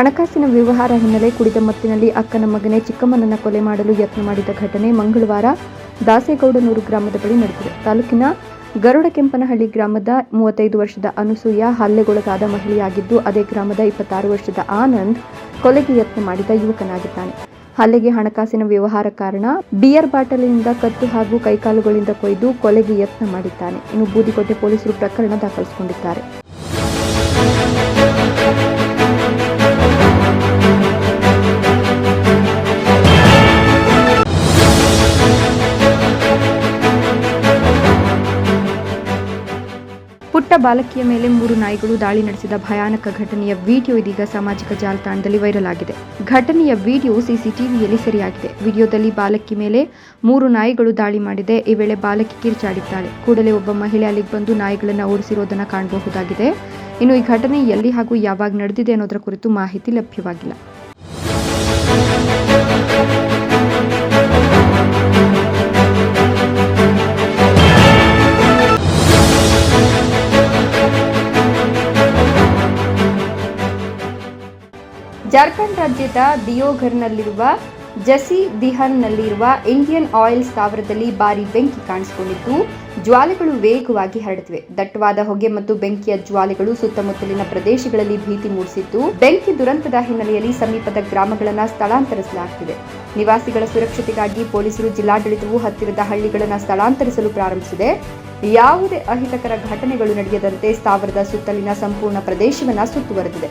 ಹಣಕಾಸಿನ ವ್ಯವಹಾರ ಹಿನ್ನೆಲೆ ಕುಡಿದ ಮತ್ತಿನಲ್ಲಿ ಅಕ್ಕನ ಮಗನೇ ಚಿಕ್ಕಮ್ಮನನ್ನ ಕೊಲೆ ಮಾಡಲು ಯತ್ನ ಮಾಡಿದ ಘಟನೆ ಮಂಗಳವಾರ ದಾಸೇಗೌಡನೂರು ಗ್ರಾಮದ ಬಳಿ ನಡೆದಿದೆ. ತಾಲೂಕಿನ ಗರುಡಕೆಂಪನಹಳ್ಳಿ ಗ್ರಾಮದ 35 ವರ್ಷದ ಅನುಸೂಯ ಹಲ್ಲೆಗೊಳಗಾದ ಮಹಿಳೆಯಾಗಿದ್ದು, ಅದೇ ಗ್ರಾಮದ 26 ವರ್ಷದ ಆನಂದ್ ಕೊಲೆಗೆ ಯತ್ನ ಮಾಡಿದ ಯುವಕನಾಗಿದ್ದಾನೆ. ಹಲ್ಲೆಗೆ ಹಣಕಾಸಿನ ವ್ಯವಹಾರ ಕಾರಣ. ಬಿಯರ್ ಬಾಟಲಿನಿಂದ ಕತ್ತು ಹಾಗೂ ಕೈಕಾಲುಗಳಿಂದ ಕೊಯ್ದು ಕೊಲೆಗೆ ಯತ್ನ ಮಾಡಿದ್ದಾನೆ. ಇನ್ನು ಬೂದಿಕೋಟೆ ಪೊಲೀಸರು ಪ್ರಕರಣ ದಾಖಲಿಸಿಕೊಂಡಿದ್ದಾರೆ. ಪುಟ್ಟ ಬಾಲಕಿಯ ಮೇಲೆ 3 ನಾಯಿಗಳು ದಾಳಿ ನಡೆಸಿದ ಭಯಾನಕ ಘಟನೆಯ ವಿಡಿಯೋ ಇದೀಗ ಸಾಮಾಜಿಕ ಜಾಲತಾಣದಲ್ಲಿ ವೈರಲ್ ಆಗಿದೆ. ಘಟನೆಯ ವಿಡಿಯೋ ಸಿಸಿಟಿವಿಯಲ್ಲಿ ಸೆರೆಯಾಗಿದೆ. ವಿಡಿಯೋದಲ್ಲಿ ಬಾಲಕಿ ಮೇಲೆ 3 ನಾಯಿಗಳು ದಾಳಿ ಮಾಡಿದೆ. ಈ ವೇಳೆ ಬಾಲಕಿ ಕಿರುಚಾಡಿದ್ದಾಳೆ. ಕೂಡಲೇ ಒಬ್ಬ ಮಹಿಳೆ ಅಲ್ಲಿಗೆ ಬಂದು ನಾಯಿಗಳನ್ನು ಓಡಿಸಿರೋದನ್ನು ಕಾಣಬಹುದಾಗಿದೆ. ಇನ್ನು ಈ ಘಟನೆ ಎಲ್ಲಿ ಹಾಗೂ ಯಾವಾಗ ನಡೆದಿದೆ ಅನ್ನೋದರ ಕುರಿತು ಮಾಹಿತಿ ಲಭ್ಯವಾಗಿಲ್ಲ. ಜಾರ್ಖಂಡ್ ರಾಜ್ಯದ ದಿಯೋಘರ್ನಲ್ಲಿರುವ ಜಸಿದಿಹನ್ನಲ್ಲಿರುವ ಇಂಡಿಯನ್ ಆಯಿಲ್ ಸ್ಥಾವರದಲ್ಲಿ ಭಾರೀ ಬೆಂಕಿ ಕಾಣಿಸಿಕೊಂಡಿದ್ದು, ಜ್ವಾಲೆಗಳು ವೇಗವಾಗಿ ಹರಡುತ್ತಿವೆ. ದಟ್ಟವಾದ ಹೊಗೆ ಮತ್ತು ಬೆಂಕಿಯ ಜ್ವಾಲೆಗಳು ಸುತ್ತಮುತ್ತಲಿನ ಪ್ರದೇಶಗಳಲ್ಲಿ ಭೀತಿ ಮೂಡಿಸಿದ್ದು, ಬೆಂಕಿ ದುರಂತದ ಹಿನ್ನೆಲೆಯಲ್ಲಿ ಸಮೀಪದ ಗ್ರಾಮಗಳನ್ನು ಸ್ಥಳಾಂತರಿಸಲಾಗುತ್ತಿದೆ. ನಿವಾಸಿಗಳ ಸುರಕ್ಷತೆಗಾಗಿ ಪೊಲೀಸರು, ಜಿಲ್ಲಾಡಳಿತವು ಹತ್ತಿರದ ಹಳ್ಳಿಗಳನ್ನು ಸ್ಥಳಾಂತರಿಸಲು ಪ್ರಾರಂಭಿಸಿದೆ. ಯಾವುದೇ ಅಹಿತಕರ ಘಟನೆಗಳು ನಡೆಯದಂತೆ ಸ್ಥಾವರದ ಸುತ್ತಲಿನ ಸಂಪೂರ್ಣ ಪ್ರದೇಶವನ್ನು ಸುತ್ತುವರೆದಿದೆ.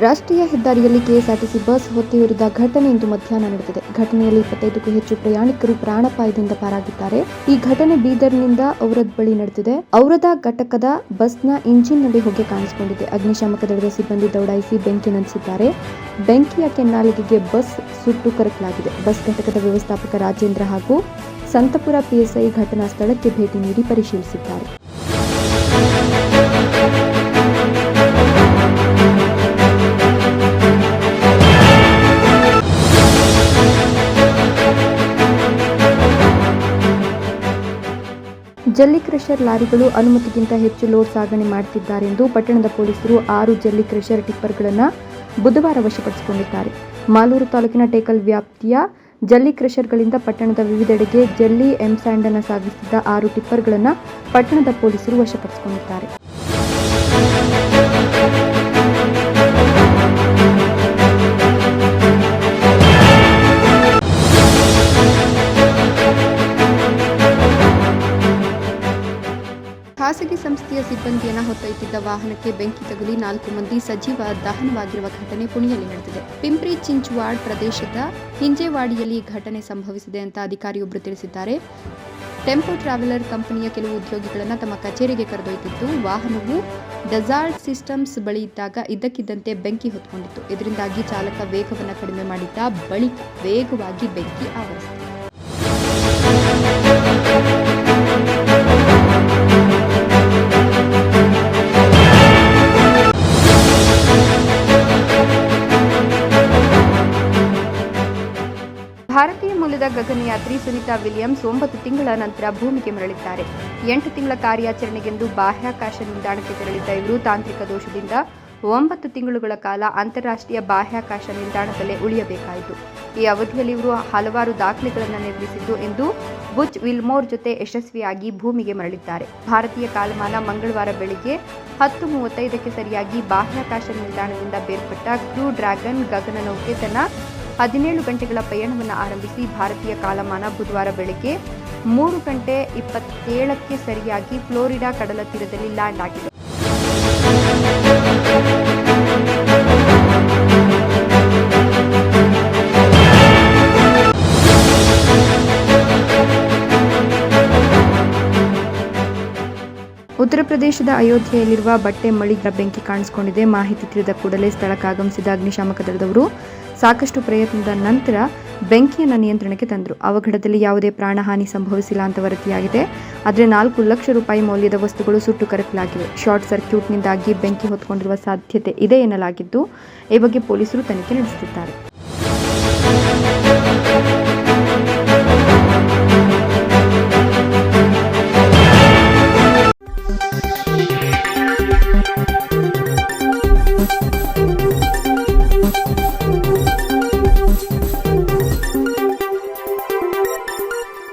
ರಾಷ್ಟ್ರೀಯ ಹೆದ್ದಾರಿಯಲ್ಲಿ ಕೆಎಸ್ಆರ್ಟಿಸಿ ಬಸ್ ಹೊತ್ತಿಯುರಿದ ಘಟನೆ ಇಂದು ಮಧ್ಯಾಹ್ನ ನಡೆದಿದೆ. ಘಟನೆಯಲ್ಲಿ 25ಕ್ಕೂ ಹೆಚ್ಚು ಪ್ರಯಾಣಿಕರು ಪ್ರಾಣಾಪಾಯದಿಂದ ಪಾರಾಗಿದ್ದಾರೆ. ಈ ಘಟನೆ ಬೀದರ್ನಿಂದ ಔರದ್ ಬಳಿ ನಡೆದಿದೆ. ಔರದ ಘಟಕದ ಬಸ್ನ ಇಂಜಿನ್ನಲ್ಲಿ ಹೊಗೆ ಕಾಣಿಸಿಕೊಂಡಿದೆ. ಅಗ್ನಿಶಾಮಕ ದಳದ ಸಿಬ್ಬಂದಿ ದೌಡಾಯಿಸಿ ಬೆಂಕಿ ನಂದಿಸಿದ್ದಾರೆ. ಬೆಂಕಿಯ ಕೆನ್ನಾಲಿಗೆಗೆ ಬಸ್ ಸುಟ್ಟು ಕರಕಲಾಗಿದೆ. ಬಸ್ ಘಟಕದ ವ್ಯವಸ್ಥಾಪಕ ರಾಜೇಂದ್ರ ಹಾಗೂ ಸಂತಪುರ ಪಿಎಸ್ಐ ಘಟನಾ ಸ್ಥಳಕ್ಕೆ ಭೇಟಿ ನೀಡಿ ಪರಿಶೀಲಿಸಿದ್ದಾರೆ. ಜಲ್ಲಿ ಕ್ರಷರ್ ಲಾರಿಗಳು ಅನುಮತಿಗಿಂತ ಹೆಚ್ಚು ಲೋಡ್ ಸಾಗಣೆ ಮಾಡುತ್ತಿದ್ದಾರೆ ಎಂದು ಪಟ್ಟಣದ ಪೊಲೀಸರು 6 ಜಲ್ಲಿ ಕ್ರಷರ್ ಟಿಪ್ಪರ್ಗಳನ್ನು ಬುಧವಾರ ವಶಪಡಿಸಿಕೊಂಡಿದ್ದಾರೆ. ಮಾಲೂರು ತಾಲೂಕಿನ ಟೇಕಲ್ ವ್ಯಾಪ್ತಿಯ ಜಲ್ಲಿ ಕ್ರಷರ್ಗಳಿಂದ ಪಟ್ಟಣದ ವಿವಿಧೆಡೆಗೆ ಜಲ್ಲಿ ಎಂಸ್ಯಾಂಡ್ ಅನ್ನು ಸಾಗಿಸುತ್ತಿದ್ದ 6 ಟಿಪ್ಪರ್ಗಳನ್ನು ಪಟ್ಟಣದ ಪೊಲೀಸರು ವಶಪಡಿಸಿಕೊಂಡಿದ್ದಾರೆ. ಖಾಸಗಿ ಸಂಸ್ಥೆಯ ಸಿಬ್ಬಂದಿಯನ್ನು ಹೊತ್ತೊಯ್ಯುತ್ತಿದ್ದ ವಾಹನಕ್ಕೆ ಬೆಂಕಿ ತಗುಲಿ 4 ಮಂದಿ ಸಜೀವ ದಹನವಾಗಿರುವ ಘಟನೆ ಪುಣೆಯಲ್ಲಿ ನಡೆದಿದೆ. ಪಿಂಪ್ರಿ ಚಿಂಚ್ವಾಡ್ ಪ್ರದೇಶದ ಹಿಂಜೇವಾಡಿಯಲ್ಲಿ ಘಟನೆ ಸಂಭವಿಸಿದೆ ಅಂತ ಅಧಿಕಾರಿಯೊಬ್ಬರು ತಿಳಿಸಿದ್ದಾರೆ. ಟೆಂಪೋ ಟ್ರಾವೆಲರ್ ಕಂಪನಿಯ ಕೆಲವು ಉದ್ಯೋಗಿಗಳನ್ನು ತಮ್ಮ ಕಚೇರಿಗೆ ಕರೆದೊಯ್ದಿದ್ದು, ವಾಹನವು ಡಸಾಲ್ಟ್ ಸಿಸ್ಟಮ್ಸ್ ಬಳಿ ಇದ್ದಾಗ ಇದ್ದಕ್ಕಿದ್ದಂತೆ ಬೆಂಕಿ ಹೊತ್ಕೊಂಡಿತ್ತು. ಇದರಿಂದಾಗಿ ಚಾಲಕ ವೇಗವನ್ನು ಕಡಿಮೆ ಮಾಡಿದ್ದ ಬಳಿಕ ವೇಗವಾಗಿ ಬೆಂಕಿ ಆವರಿಸಿತು. ಭಾರತೀಯ ಮೂಲದ ಗಗನಯಾತ್ರಿ ಸುನಿತಾ ವಿಲಿಯಮ್ಸ್ 9 ತಿಂಗಳ ನಂತರ ಭೂಮಿಗೆ ಮರಳಿದ್ದಾರೆ. 8 ತಿಂಗಳ ಕಾರ್ಯಾಚರಣೆಗೆಂದು ಬಾಹ್ಯಾಕಾಶ ನಿಲ್ದಾಣಕ್ಕೆ ತೆರಳಿದ್ದ ಇವರು ತಾಂತ್ರಿಕ ದೋಷದಿಂದ 9 ತಿಂಗಳುಗಳ ಕಾಲ ಅಂತಾರಾಷ್ಟ್ರೀಯ ಬಾಹ್ಯಾಕಾಶ ನಿಲ್ದಾಣದಲ್ಲೇ ಉಳಿಯಬೇಕಾಯಿತು. ಈ ಅವಧಿಯಲ್ಲಿ ಇವರು ಹಲವಾರು ದಾಖಲೆಗಳನ್ನು ನಿರ್ಮಿಸಿದ್ದು, ಇಂದು ಬುಚ್ ವಿಲ್ಮೋರ್ ಜೊತೆ ಯಶಸ್ವಿಯಾಗಿ ಭೂಮಿಗೆ ಮರಳಿದ್ದಾರೆ. ಭಾರತೀಯ ಕಾಲಮಾನ ಮಂಗಳವಾರ ಬೆಳಗ್ಗೆ 10:35ಕ್ಕೆ ಸರಿಯಾಗಿ ಬಾಹ್ಯಾಕಾಶ ನಿಲ್ದಾಣದಿಂದ ಬೇರ್ಪಟ್ಟ ಕ್ರೂ ಡ್ರ್ಯಾಗನ್ ಗಗನನೌಕೆ ತನ್ನ 17 ಗಂಟೆಗಳ ಪಯಣವನ್ನು ಆರಂಭಿಸಿ ಭಾರತೀಯ ಕಾಲಮಾನ ಬುಧವಾರ ಬೆಳಗ್ಗೆ 3:27ಕ್ಕೆ ಸರಿಯಾಗಿ ಫ್ಲೋರಿಡಾ ಕಡಲ ತೀರದಲ್ಲಿ ಲ್ಯಾಂಡ್ ಆಗಿದೆ. ಉತ್ತರ ಪ್ರದೇಶದ ಅಯೋಧ್ಯೆಯಲ್ಲಿರುವ ಬಟ್ಟೆ ಮಳಿಗೆ ಬೆಂಕಿ ಕಾಣಿಸಿಕೊಂಡಿದೆ. ಮಾಹಿತಿ ತಿಳಿದ ಕೂಡಲೇ ಸ್ಥಳಕ್ಕೆ ಆಗಮಿಸಿದ ಅಗ್ನಿಶಾಮಕ ದಳದವರು ಸಾಕಷ್ಟು ಪ್ರಯತ್ನದ ನಂತರ ಬೆಂಕಿಯನ್ನು ನಿಯಂತ್ರಣಕ್ಕೆ ತಂದರು. ಅವಘಡದಲ್ಲಿ ಯಾವುದೇ ಪ್ರಾಣಹಾನಿ ಸಂಭವಿಸಿಲ್ಲ ಅಂತ ವರದಿಯಾಗಿದೆ. ಆದರೆ 4 ಲಕ್ಷ ರೂಪಾಯಿ ಮೌಲ್ಯದ ವಸ್ತುಗಳು ಸುಟ್ಟು ಕರಕಲಾಗಿವೆ. ಶಾರ್ಟ್ ಸರ್ಕ್ಯೂಟ್ನಿಂದಾಗಿ ಬೆಂಕಿ ಹೊತ್ಕೊಂಡಿರುವ ಸಾಧ್ಯತೆ ಇದೆ ಎನ್ನಲಾಗಿದ್ದು, ಈ ಬಗ್ಗೆ ಪೊಲೀಸರು ತನಿಖೆ ನಡೆಸುತ್ತಿದ್ದಾರೆ.